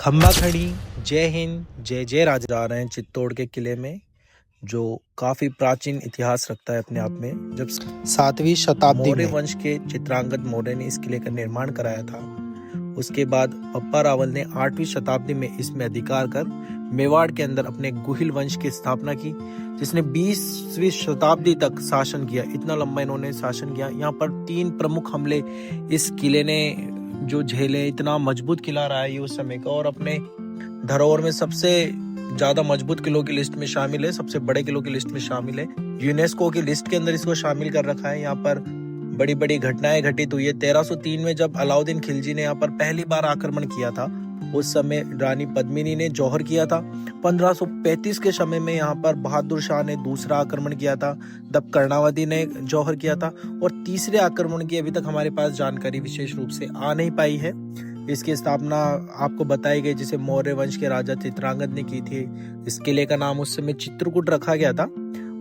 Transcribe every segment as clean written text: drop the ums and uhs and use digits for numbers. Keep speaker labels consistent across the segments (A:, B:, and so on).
A: खम्बा खड़ी, जय हिंद, जय जय राजा आ रहे हैं चित्तौड़ के किले में, जो काफी प्राचीन इतिहास रखता है अपने आप में। जब 7वीं शताब्दी
B: मौर्य
A: में वंश के चित्रांगद मौर्य ने इस किले का निर्माण कराया था। उसके बाद पप्पा रावल ने 8वीं शताब्दी में इसमें अधिकार कर मेवाड़ के अंदर अपने गुहिल वंश की स्थापना की, जिसने 20वीं शताब्दी तक शासन किया। इतना लंबा इन्होंने शासन किया। यहाँ पर 3 प्रमुख हमले इस किले ने जो झेले। इतना मजबूत किला रहा है ये उस समय का, और अपने धरोहर में सबसे ज्यादा मजबूत किलों की लिस्ट में शामिल है, सबसे बड़े किलों की लिस्ट में शामिल है। यूनेस्को की लिस्ट के अंदर इसको शामिल कर रखा है। यहाँ पर बड़ी बड़ी घटनाएं घटित हुई है। 1303 में जब अलाउद्दीन खिलजी ने यहाँ पर पहली बार आक्रमण किया था, उस समय रानी पद्मिनी ने जौहर किया था। 1535 के समय में यहाँ पर बहादुर शाह ने दूसरा आक्रमण किया था, तब कर्णावती ने जौहर किया था। और तीसरे आक्रमण की अभी तक हमारे पास जानकारी विशेष रूप से आ नहीं पाई है। इसकी स्थापना आपको बताई गई जिसे मौर्य वंश के राजा चित्रांगद ने की थी। इस किले का नाम उस समय चित्रकूट रखा गया था।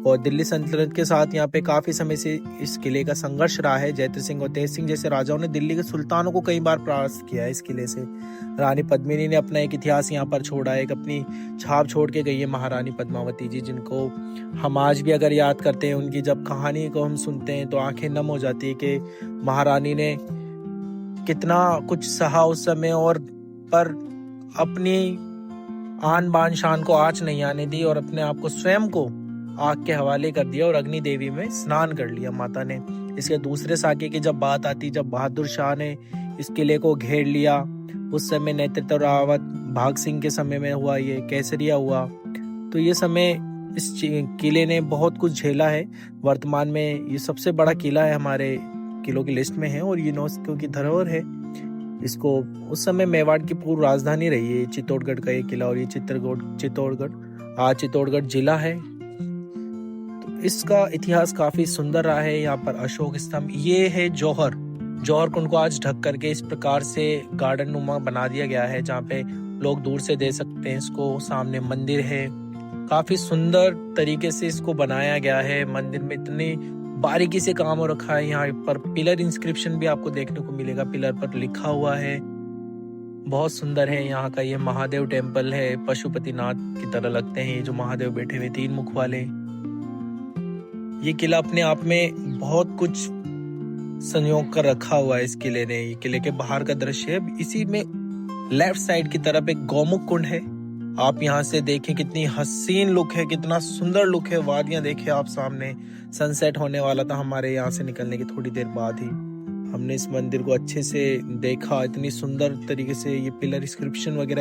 A: और दिल्ली सल्तनत के साथ यहाँ पे काफी समय से इस किले का संघर्ष रहा है। जयते सिंह और तेज सिंह जैसे राजाओं ने दिल्ली के सुल्तानों को कई बार परास्त किया है इस किले से। रानी पद्मिनी ने अपना एक इतिहास यहाँ पर छोड़ा है, एक अपनी छाप छोड़ के गई है महारानी पद्मावती जी, जिनको हम आज भी अगर याद करते हैं, उनकी जब कहानी को हम सुनते हैं तो आंखें नम हो जाती है कि महारानी ने कितना कुछ सहा उस समय, और पर अपनी आन बान शान को आँच नहीं आने दी और अपने आप को स्वयं को आग के हवाले कर दिया और अग्नि देवी में स्नान कर लिया माता ने। इसके दूसरे साके की जब बात आती, जब बहादुर शाह ने इस किले को घेर लिया, उस समय नेतृत्व रावत भाग सिंह के समय में हुआ, ये केसरिया हुआ। तो ये समय इस किले ने बहुत कुछ झेला है। वर्तमान में ये सबसे बड़ा किला है, हमारे किलों की लिस्ट में है और यूनेस्को की धरोहर है। इसको उस समय मेवाड़ की पूर्व राजधानी रही है चित्तौड़गढ़ का ये किला, और ये चित्तौड़गढ़ आज चित्तौड़गढ़ जिला है। तो इसका इतिहास काफी सुंदर रहा है। यहाँ पर अशोक स्तंभ, ये है जौहर कुंड को आज ढक करके इस प्रकार से गार्डन नुमा बना दिया गया है, जहाँ पे लोग दूर से देख सकते हैं इसको। सामने मंदिर है, काफी सुंदर तरीके से इसको बनाया गया है। मंदिर में इतनी बारीकी से काम हो रखा है। यहाँ पर पिलर इंस्क्रिप्शन भी आपको देखने को मिलेगा, पिलर पर लिखा हुआ है। बहुत सुंदर है। यहाँ का ये महादेव टेम्पल है, पशुपतिनाथ की तरह लगते हैं ये जो महादेव बैठे हुए 3 मुख वाले। ये किला अपने आप में बहुत कुछ संयोग कर रखा हुआ है इस किले ने। ये किले के बाहर का दृश्य है। इसी में लेफ्ट साइड की तरफ एक गौमुख कुंड है। आप यहाँ से देखें कितनी हसीन लुक है, कितना सुंदर लुक है। वादियां देखें आप सामने। सनसेट होने वाला था हमारे यहाँ से निकलने की थोड़ी देर बाद ही। हमने इस मंदिर को अच्छे से देखा, इतनी सुंदर तरीके से ये पिलर इंस्क्रिप्शन वगैरह